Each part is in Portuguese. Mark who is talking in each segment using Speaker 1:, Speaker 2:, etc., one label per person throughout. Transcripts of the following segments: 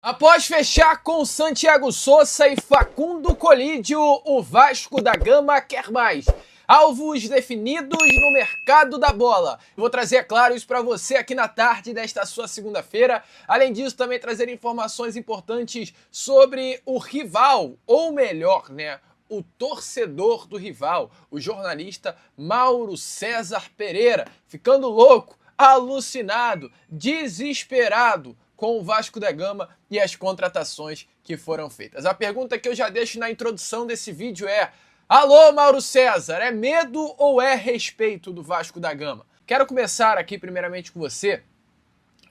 Speaker 1: Após fechar com Santiago Sousa e Facundo Colídio, o Vasco da Gama quer mais. Alvos definidos no mercado da bola. Vou trazer, é claro, isso para você aqui na tarde desta sua segunda-feira. Além disso, também trazer informações importantes sobre o rival, ou melhor, o torcedor do rival, o jornalista Mauro César Pereira, ficando louco, alucinado, desesperado com o Vasco da Gama e as contratações que foram feitas. A pergunta que eu já deixo na introdução desse vídeo é: alô, Mauro César, é medo ou é respeito do Vasco da Gama? Quero começar aqui primeiramente com você,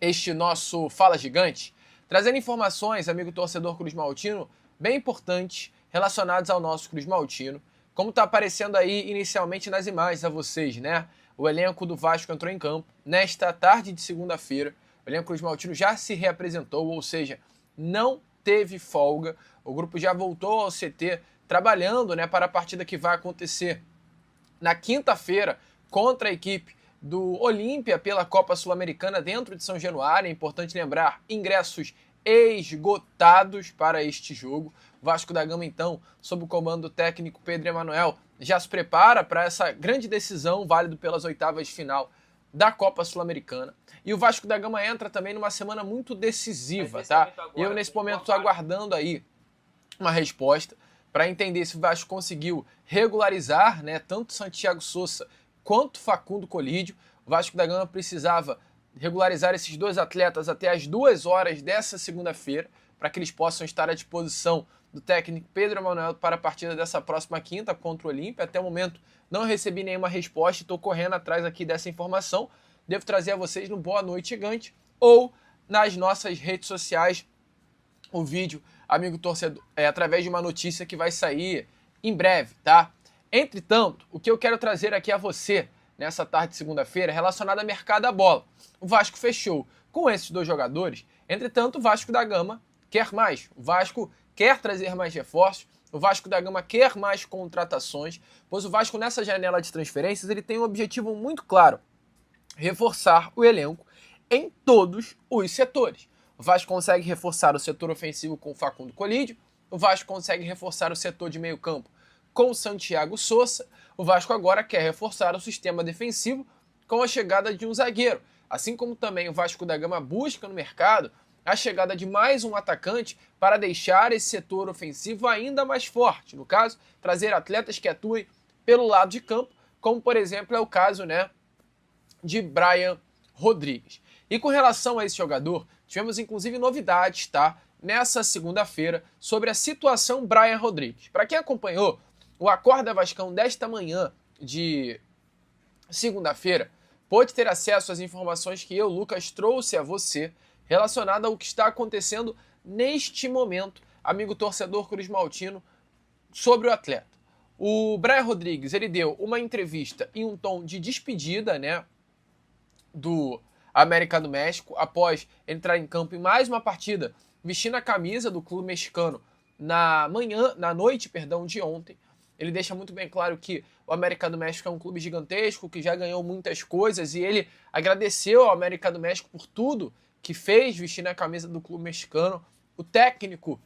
Speaker 1: este nosso Fala Gigante, trazendo informações, amigo torcedor Cruz Maltino, bem importantes relacionados ao nosso Cruz Maltino, como está aparecendo aí inicialmente nas imagens a vocês, O elenco do Vasco entrou em campo nesta tarde de segunda-feira. O elenco Cruz Maltino já se reapresentou, ou seja, não teve folga. O grupo já voltou ao CT trabalhando para a partida que vai acontecer na quinta-feira contra a equipe do Olímpia pela Copa Sul-Americana dentro de São Januário. É importante lembrar, ingressos esgotados para este jogo. O Vasco da Gama, então, sob o comando do técnico Pedro Emanuel, já se prepara para essa grande decisão, válido pelas oitavas de final da Copa Sul-Americana. E o Vasco da Gama entra também numa semana muito decisiva, tá? Eu, nesse momento, estou aguardando aí uma resposta para entender se o Vasco conseguiu regularizar, tanto Santiago Sousa quanto Facundo Colídio. O Vasco da Gama precisava regularizar esses dois atletas até as 2 horas dessa segunda-feira, para que eles possam estar à disposição do técnico Pedro Emanuel para a partida dessa próxima quinta contra o Olímpia. Até o momento não recebi nenhuma resposta e estou correndo atrás aqui dessa informação. Devo trazer a vocês no Boa Noite Gigante ou nas nossas redes sociais o vídeo, amigo torcedor, através de uma notícia que vai sair em breve, tá? Entretanto, o que eu quero trazer aqui a você nessa tarde de segunda-feira é relacionado ao mercado da bola. O Vasco fechou com esses dois jogadores, entretanto o Vasco da Gama quer mais. O Vasco quer trazer mais reforços, o Vasco da Gama quer mais contratações, pois o Vasco nessa janela de transferências ele tem um objetivo muito claro: reforçar o elenco em todos os setores. O Vasco consegue reforçar o setor ofensivo com o Facundo Colídio, o Vasco consegue reforçar o setor de meio campo com o Santiago Sousa, o Vasco agora quer reforçar o sistema defensivo com a chegada de um zagueiro, assim como também o Vasco da Gama busca no mercado a chegada de mais um atacante para deixar esse setor ofensivo ainda mais forte. No caso, trazer atletas que atuem pelo lado de campo, como por exemplo é o caso de Brian Rodrigues. E com relação a esse jogador, tivemos inclusive novidades, nessa segunda-feira sobre a situação Brian Rodrigues. Para quem acompanhou o Acorda Vascão desta manhã de segunda-feira, pôde ter acesso às informações que eu, Lucas, trouxe a você relacionada ao que está acontecendo neste momento, amigo torcedor Cruz Maltino, sobre o atleta. O Brian Rodrigues, ele deu uma entrevista em um tom de despedida, do América do México, após entrar em campo em mais uma partida, vestindo a camisa do clube mexicano na noite de ontem. Ele deixa muito bem claro que o América do México é um clube gigantesco, que já ganhou muitas coisas, e ele agradeceu ao América do México por tudo que fez vestindo a camisa do clube mexicano. O técnico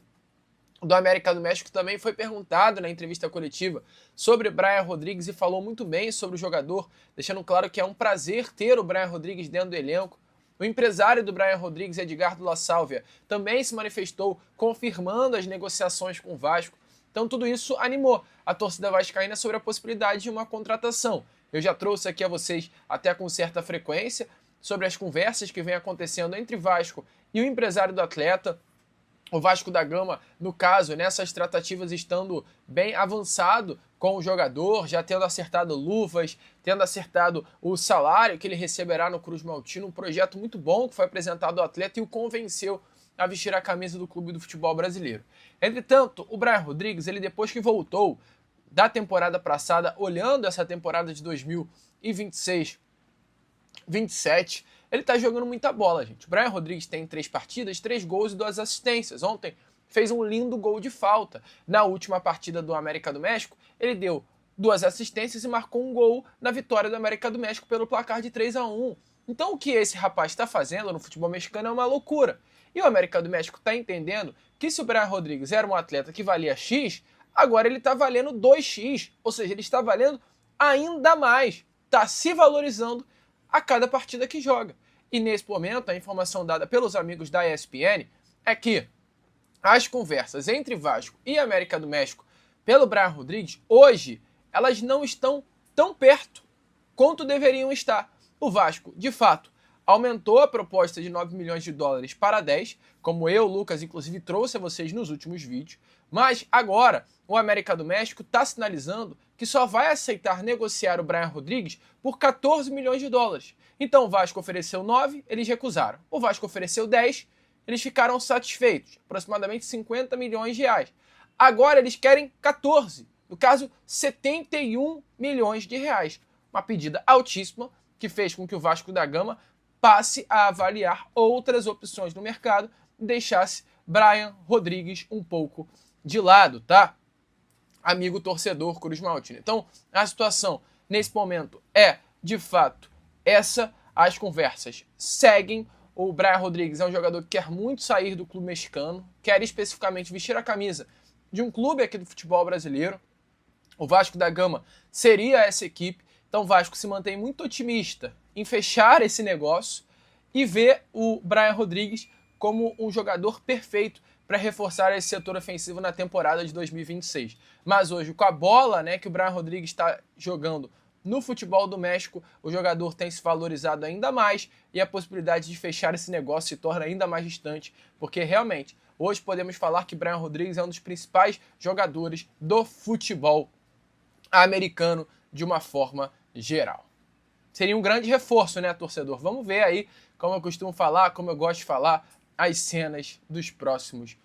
Speaker 1: do América do México também foi perguntado na entrevista coletiva sobre Brian Rodrigues e falou muito bem sobre o jogador, deixando claro que é um prazer ter o Brian Rodrigues dentro do elenco. O empresário do Brian Rodrigues, Edgardo La Sálvia, também se manifestou confirmando as negociações com o Vasco. Então tudo isso animou a torcida vascaína sobre a possibilidade de uma contratação. Eu já trouxe aqui a vocês, até com certa frequência, sobre as conversas que vem acontecendo entre Vasco e o empresário do atleta. O Vasco da Gama, no caso, nessas tratativas estando bem avançado com o jogador, já tendo acertado luvas, tendo acertado o salário que ele receberá no Cruz Maltino, um projeto muito bom que foi apresentado ao atleta e o convenceu a vestir a camisa do clube do futebol brasileiro. Entretanto, o Brian Rodrigues, ele depois que voltou da temporada passada, olhando essa temporada de 2026-27, ele tá jogando muita bola, gente. O Brian Rodrigues tem 3 partidas, 3 gols e 2 assistências. Ontem fez um lindo gol de falta. Na última partida do América do México, ele deu 2 assistências e marcou um gol na vitória do América do México pelo placar de 3-1. Então o que esse rapaz está fazendo no futebol mexicano é uma loucura. E o América do México está entendendo que se o Brian Rodrigues era um atleta que valia X, agora ele está valendo 2x, ou seja, ele está valendo ainda mais, está se valorizando a cada partida que joga. E nesse momento, a informação dada pelos amigos da ESPN é que as conversas entre Vasco e América do México pelo Brian Rodrigues, hoje, elas não estão tão perto quanto deveriam estar. O Vasco, de fato, aumentou a proposta de 9 milhões de dólares para 10, como eu, Lucas, inclusive trouxe a vocês nos últimos vídeos, mas agora o América do México está sinalizando que só vai aceitar negociar o Brian Rodrigues por 14 milhões de dólares. Então o Vasco ofereceu 9, eles recusaram. O Vasco ofereceu 10, eles ficaram satisfeitos, aproximadamente 50 milhões de reais. Agora eles querem 14, no caso 71 milhões de reais. Uma pedida altíssima que fez com que o Vasco da Gama passe a avaliar outras opções no mercado e deixasse Brian Rodrigues um pouco de lado, tá? Amigo torcedor Cruz Maltina. Então, a situação nesse momento é, de fato, essa. As conversas seguem. O Brian Rodrigues é um jogador que quer muito sair do clube mexicano, quer especificamente vestir a camisa de um clube aqui do futebol brasileiro. O Vasco da Gama seria essa equipe. Então o Vasco se mantém muito otimista em fechar esse negócio e vê o Brian Rodrigues como um jogador perfeito para reforçar esse setor ofensivo na temporada de 2026. Mas hoje, com a bola, né, que o Brian Rodrigues está jogando no futebol do México, o jogador tem se valorizado ainda mais e a possibilidade de fechar esse negócio se torna ainda mais distante, porque realmente, hoje podemos falar que Brian Rodrigues é um dos principais jogadores do futebol americano de uma forma geral. Seria um grande reforço, né, torcedor? Vamos ver aí, como eu costumo falar, como eu gosto de falar, as cenas dos próximos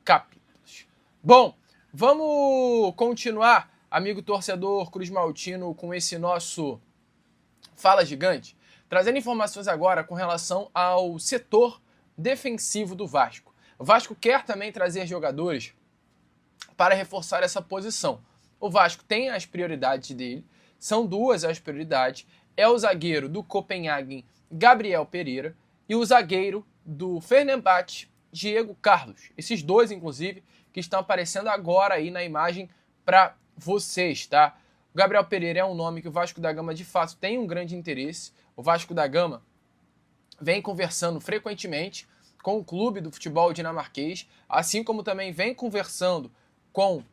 Speaker 1: capítulos. Bom, vamos continuar, amigo torcedor Cruz Maltino, com esse nosso Fala Gigante, trazendo informações agora com relação ao setor defensivo do Vasco. O Vasco quer também trazer jogadores para reforçar essa posição. O Vasco tem as prioridades dele, são duas as prioridades, é o zagueiro do Copenhagen, Gabriel Pereira, e o zagueiro do Fenerbahçe, Diego Carlos. Esses dois, inclusive, que estão aparecendo agora aí na imagem para vocês, tá? O Gabriel Pereira é um nome que o Vasco da Gama, de fato, tem um grande interesse. O Vasco da Gama vem conversando frequentemente com o clube do futebol dinamarquês, assim como também vem conversando com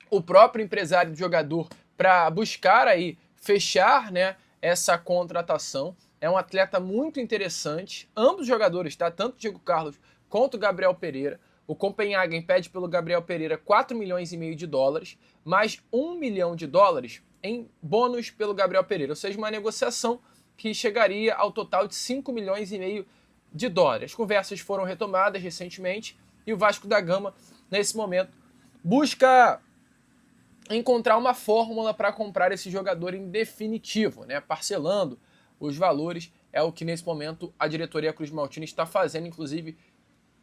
Speaker 1: o próprio empresário do jogador para buscar aí fechar, né, essa contratação. É um atleta muito interessante, ambos os jogadores, tá? Tanto o Diego Carlos quanto o Gabriel Pereira. O Copenhagen pede pelo Gabriel Pereira 4 milhões e meio de dólares, mais 1 milhão de dólares em bônus pelo Gabriel Pereira, ou seja, uma negociação que chegaria ao total de 5 milhões e meio de dólares. As conversas foram retomadas recentemente e o Vasco da Gama, nesse momento, busca encontrar uma fórmula para comprar esse jogador em definitivo, né? Parcelando os valores, é o que nesse momento a diretoria Cruz Maltina está fazendo, inclusive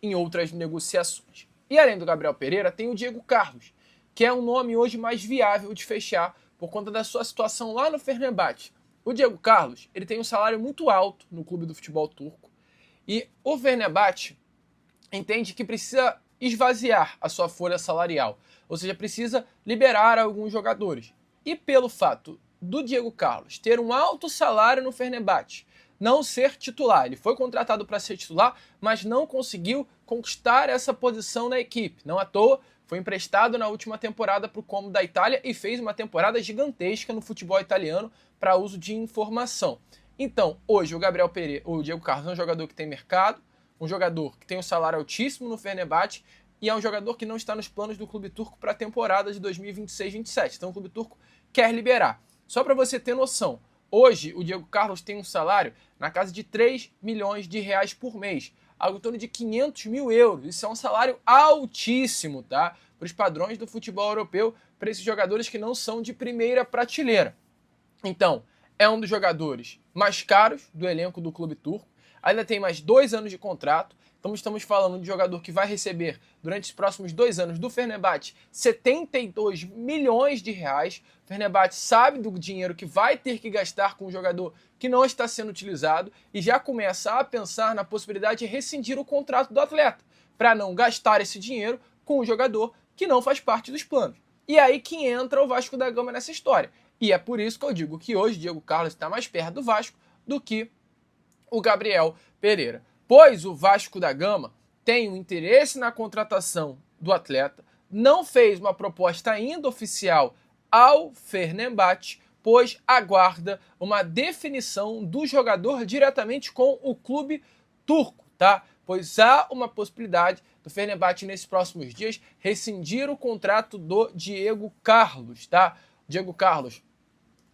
Speaker 1: em outras negociações. E além do Gabriel Pereira, tem o Diego Carlos, que é um nome hoje mais viável de fechar por conta da sua situação lá no Fenerbahçe. O Diego Carlos, ele tem um salário muito alto no clube do futebol turco e o Fenerbahçe entende que precisa esvaziar a sua folha salarial, ou seja, precisa liberar alguns jogadores. E pelo fato do Diego Carlos ter um alto salário no Fenerbahçe, não ser titular, ele foi contratado para ser titular, mas não conseguiu conquistar essa posição na equipe. Não à toa, foi emprestado na última temporada para o Como da Itália e fez uma temporada gigantesca no futebol italiano para uso de informação. Então, hoje o Gabriel Pereira, o Diego Carlos é um jogador que tem mercado, um jogador que tem um salário altíssimo no Fenerbahçe e é um jogador que não está nos planos do clube turco para a temporada de 2026-27. Então o clube turco quer liberar. Só para você ter noção, hoje o Diego Carlos tem um salário na casa de 3 milhões de reais por mês, algo em torno de 500 mil euros. Isso é um salário altíssimo, tá? Para os padrões do futebol europeu, para esses jogadores que não são de primeira prateleira. Então, é um dos jogadores mais caros do elenco do clube turco, ainda tem mais 2 anos de contrato, Então estamos falando de jogador que vai receber, durante os próximos 2 anos, do Fenerbahçe, 72 milhões de reais. O Fenerbahçe sabe do dinheiro que vai ter que gastar com um jogador que não está sendo utilizado e já começa a pensar na possibilidade de rescindir o contrato do atleta, para não gastar esse dinheiro com um jogador que não faz parte dos planos. E aí que entra o Vasco da Gama nessa história. E é por isso que eu digo que hoje Diego Carlos está mais perto do Vasco do que o Gabriel Pereira. Pois o Vasco da Gama tem um interesse na contratação do atleta, não fez uma proposta ainda oficial ao Fenerbahçe, pois aguarda uma definição do jogador diretamente com o clube turco, tá? Pois há uma possibilidade do Fenerbahçe nesses próximos dias rescindir o contrato do Diego Carlos, tá? Diego Carlos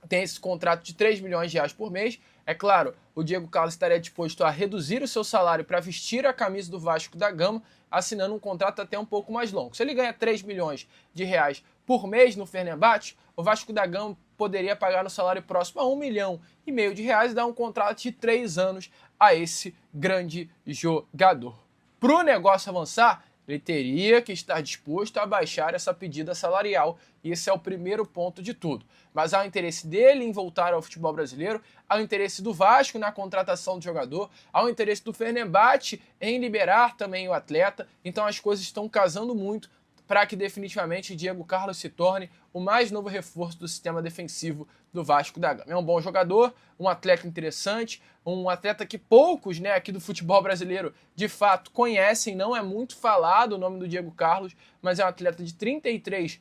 Speaker 1: tem esse contrato de 3 milhões de reais por mês. É claro, o Diego Carlos estaria disposto a reduzir o seu salário para vestir a camisa do Vasco da Gama, assinando um contrato até um pouco mais longo. Se ele ganha 3 milhões de reais por mês no Fenerbahçe, o Vasco da Gama poderia pagar no salário próximo a 1,5 milhão de reais e dar um contrato de 3 anos a esse grande jogador. Para o negócio avançar, ele teria que estar disposto a baixar essa pedida salarial, e esse é o primeiro ponto de tudo. Mas há o interesse dele em voltar ao futebol brasileiro, há o interesse do Vasco na contratação do jogador, há o interesse do Fenerbahçe em liberar também o atleta, então as coisas estão casando muito para que definitivamente Diego Carlos se torne o mais novo reforço do sistema defensivo do Vasco da Gama. É um bom jogador, um atleta interessante, um atleta que poucos, né, aqui do futebol brasileiro de fato conhecem, não é muito falado o nome do Diego Carlos, mas é um atleta de 33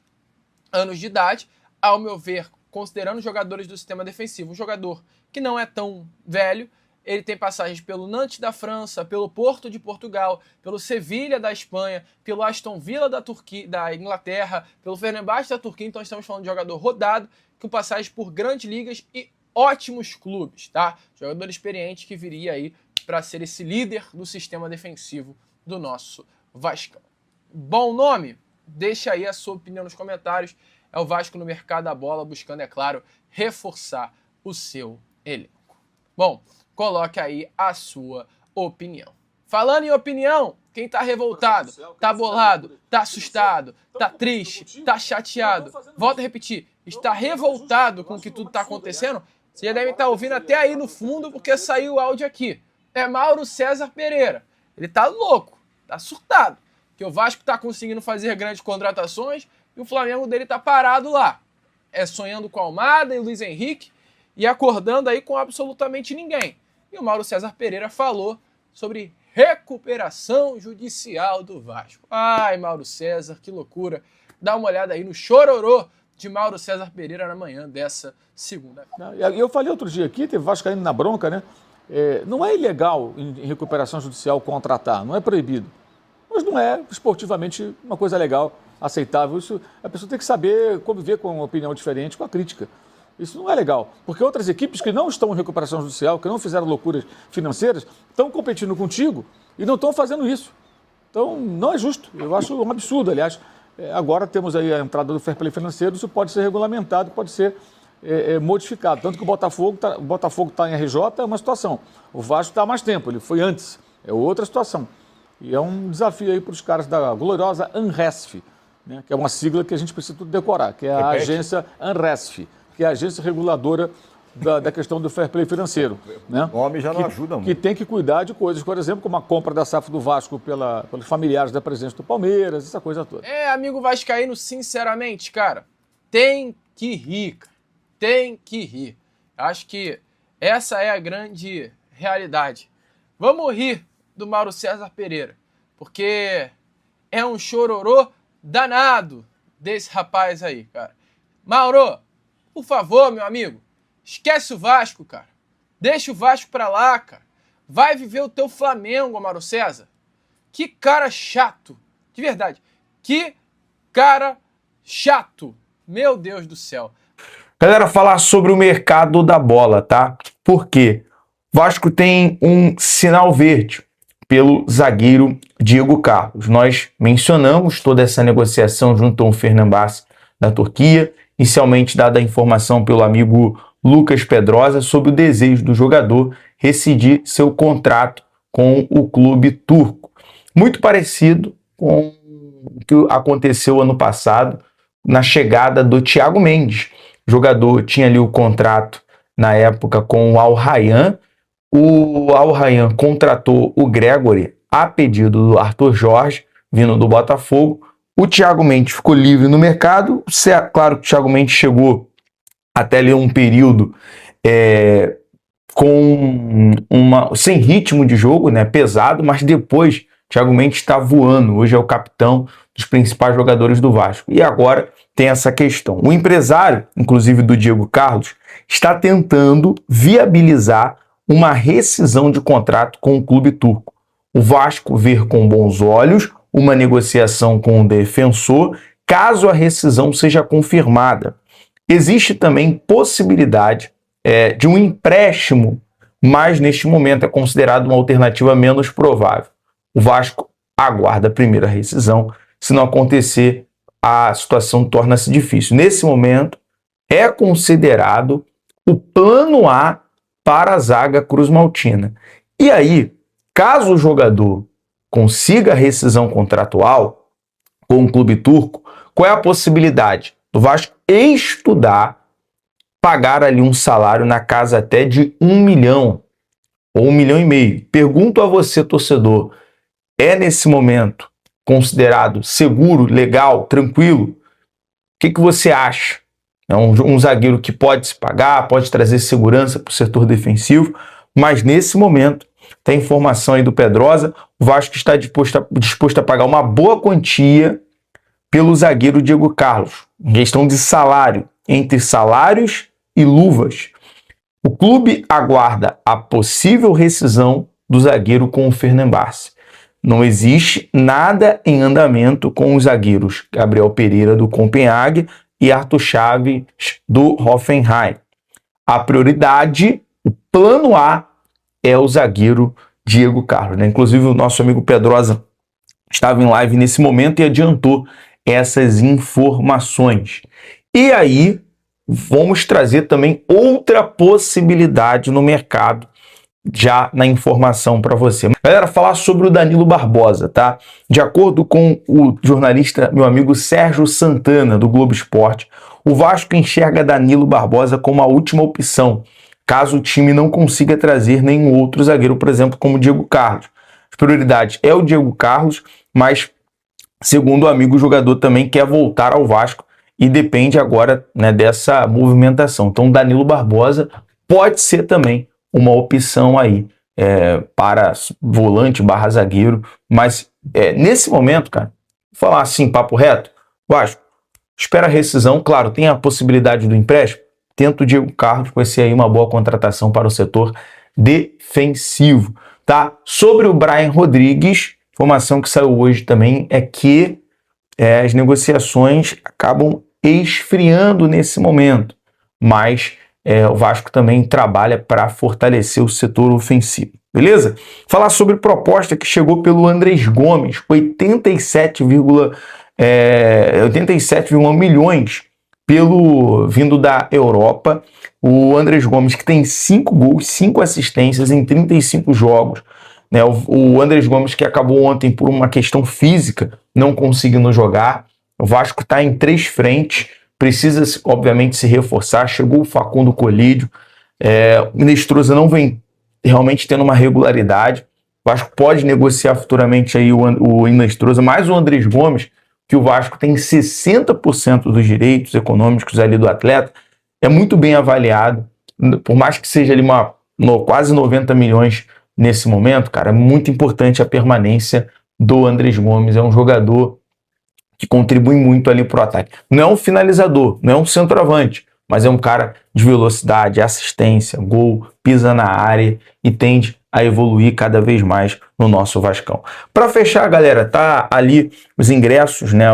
Speaker 1: anos de idade, ao meu ver, considerando os jogadores do sistema defensivo, um jogador que não é tão velho. Ele tem passagens pelo Nantes da França, pelo Porto de Portugal, pelo Sevilha da Espanha, pelo Aston Villa da Inglaterra, pelo Fenerbahçe da Turquia. Então estamos falando de jogador rodado, com passagens por grandes ligas e ótimos clubes, tá? Jogador experiente que viria aí para ser esse líder do sistema defensivo do nosso Vascão. Bom nome? Deixa aí a sua opinião nos comentários. É o Vasco no mercado da bola, buscando, é claro, reforçar o seu elenco. Bom, coloque aí a sua opinião. Falando em opinião, quem tá revoltado, tá bolado, tá assustado, tá triste, tá chateado, volta a repetir, está revoltado com o que tudo tá acontecendo, você já deve estar ouvindo até aí no fundo, porque saiu o áudio aqui. É Mauro César Pereira. Ele tá louco, tá surtado, que o Vasco tá conseguindo fazer grandes contratações e o Flamengo dele tá parado lá. É sonhando com Almada e Luiz Henrique e acordando aí com absolutamente ninguém. E o Mauro César Pereira falou sobre recuperação judicial do Vasco. Ai, Mauro César, que loucura. Dá uma olhada aí no chororô de Mauro César Pereira na manhã dessa segunda.
Speaker 2: Eu falei outro dia aqui, teve Vasco caindo na bronca, né? Não é ilegal em recuperação judicial contratar, não é proibido. Mas não é esportivamente uma coisa legal, aceitável. Isso, a pessoa tem que saber conviver com uma opinião diferente, com a crítica. Isso não é legal, porque outras equipes que não estão em recuperação judicial, que não fizeram loucuras financeiras, estão competindo contigo e não estão fazendo isso. Então, não é justo. Eu acho um absurdo, aliás. Agora temos aí a entrada do fair play financeiro, isso pode ser regulamentado, pode ser modificado. Tanto que o Botafogo está em RJ, é uma situação. O Vasco está há mais tempo, ele foi antes, é outra situação. E é um desafio aí para os caras da gloriosa ANRESF, né, que é uma sigla que a gente precisa tudo decorar, que é a agência ANRESF, que é a agência reguladora da questão do fair play financeiro. Né?
Speaker 3: O nome já não ajuda muito.
Speaker 2: Que tem que cuidar de coisas, por exemplo, como a compra da SAF do Vasco pelos familiares da presidência do Palmeiras, essa coisa toda.
Speaker 1: Amigo vascaíno, sinceramente, cara, tem que rir, cara. Tem que rir. Acho que essa é a grande realidade. Vamos rir do Mauro César Pereira, porque é um chororô danado desse rapaz aí, cara. Mauro, por favor, meu amigo, esquece o Vasco, cara. Deixa o Vasco pra lá, cara. Vai viver o teu Flamengo, Mauro César. Que cara chato. De verdade. Que cara chato. Meu Deus do céu.
Speaker 3: Galera, falar sobre o mercado da bola, tá? Por quê? Vasco tem um sinal verde pelo zagueiro Diego Carlos. Nós mencionamos toda essa negociação junto ao Fenerbahçe da Turquia, inicialmente dada a informação pelo amigo Lucas Pedrosa sobre o desejo do jogador rescindir seu contrato com o clube turco. muito parecido com o que aconteceu ano passado na chegada do Thiago Mendes. O jogador tinha ali o contrato na época com o Al Rayyan. O Al Rayyan contratou o Gregore a pedido do Arthur Jorge, vindo do Botafogo. O Thiago Mendes ficou livre no mercado. Claro que o Thiago Mendes chegou até ali um período sem ritmo de jogo, né, pesado, mas depois Thiago Mendes está voando. Hoje é o capitão dos principais jogadores do Vasco. E agora tem essa questão. O empresário, inclusive do Diego Carlos, está tentando viabilizar uma rescisão de contrato com o clube turco. O Vasco vê com bons olhos uma negociação com o defensor, caso a rescisão seja confirmada. Existe também possibilidade de um empréstimo, mas neste momento é considerado uma alternativa menos provável. O Vasco aguarda a primeira rescisão. Se não acontecer, a situação torna-se difícil. Nesse momento, é considerado o plano A para a zaga cruzmaltina. E aí, caso o jogador consiga a rescisão contratual com o clube turco, qual é a possibilidade do Vasco estudar, pagar ali um salário na casa até de 1 milhão ou 1,5 milhão? Pergunto a você, torcedor, é nesse momento considerado seguro, legal, tranquilo? O que você acha? É um zagueiro que pode se pagar, pode trazer segurança para o setor defensivo, mas nesse momento, tem informação aí do Pedrosa, o Vasco está disposto a pagar uma boa quantia pelo zagueiro Diego Carlos, em questão de salário, entre salários e luvas. O clube aguarda a possível rescisão do zagueiro com o Fenerbahçe. Não existe nada em andamento com os zagueiros Gabriel Pereira do Copenhague e Arthur Chaves do Hoffenheim. A prioridade, o plano A, é o zagueiro Diego Carlos, né? Inclusive o nosso amigo Pedrosa estava em live nesse momento e adiantou essas informações. E aí, vamos trazer também outra possibilidade no mercado, já na informação para você. Galera, falar sobre o Danilo Barbosa, tá? De acordo com o jornalista, meu amigo Sérgio Santana, do Globo Esporte, o Vasco enxerga Danilo Barbosa como a última opção, caso o time não consiga trazer nenhum outro zagueiro, por exemplo, como o Diego Carlos. A prioridade é o Diego Carlos, mas, segundo o amigo, o jogador também quer voltar ao Vasco e depende agora, né, dessa movimentação. Então, Danilo Barbosa pode ser também uma opção aí para volante / zagueiro, mas nesse momento, cara, vou falar assim, papo reto, Vasco, espera a rescisão, claro, tem a possibilidade do empréstimo, tenta o Diego Carlos, vai ser aí uma boa contratação para o setor defensivo, tá? Sobre o Brian Rodrigues, informação que saiu hoje também é que as negociações acabam esfriando nesse momento, mas o Vasco também trabalha para fortalecer o setor ofensivo, beleza? Falar sobre proposta que chegou pelo Andrés Gomes, 87,1 milhões vindo da Europa. O Andrés Gomes, que tem 5 gols, 5 assistências em 35 jogos, né? O Andrés Gomes, que acabou ontem por uma questão física, não conseguindo jogar. O Vasco está em 3 frentes, precisa, obviamente, se reforçar. Chegou o Facundo Colídio, o Inestrosa não vem realmente tendo uma regularidade. O Vasco pode negociar futuramente aí o Inestrosa, mais o Andrés Gomes, que o Vasco tem 60% dos direitos econômicos ali do atleta, é muito bem avaliado, por mais que seja ali quase 90 milhões nesse momento, cara, é muito importante a permanência do Andrés Gomes, é um jogador que contribui muito ali pro ataque. Não é um finalizador, não é um centroavante, mas é um cara de velocidade, assistência, gol, pisa na área e tende a evoluir cada vez mais no nosso Vascão. Para fechar, galera, tá ali os ingressos, né,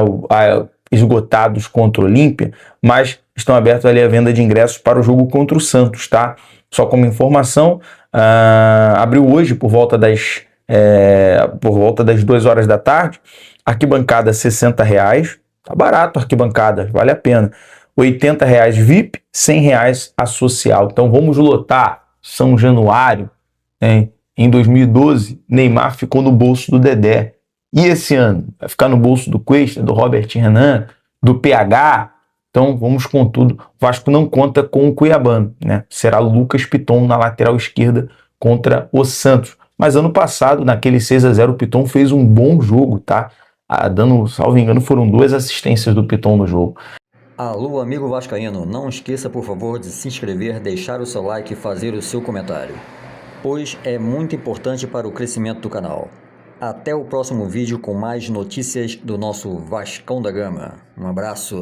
Speaker 3: esgotados contra o Olímpia, mas estão abertos ali a venda de ingressos para o jogo contra o Santos, tá? Só como informação, abriu hoje por volta das 2 horas da tarde, arquibancada R$60, tá barato a arquibancada, vale a pena. R$80 VIP, R$100 a social. Então vamos lotar São Januário, né? Em 2012, Neymar ficou no bolso do Dedé. E esse ano? Vai ficar no bolso do Cuesta, do Robert Renan, do PH? Então vamos com tudo. O Vasco não conta com o Cuiabano, né? Será Lucas Piton na lateral esquerda contra o Santos. Mas ano passado, naquele 6-0, o Piton fez um bom jogo, tá? Dando, salvo engano, foram 2 assistências do Piton no jogo.
Speaker 4: Alô, amigo vascaíno, não esqueça, por favor, de se inscrever, deixar o seu like e fazer o seu comentário, pois é muito importante para o crescimento do canal. Até o próximo vídeo com mais notícias do nosso Vascão da Gama. Um abraço.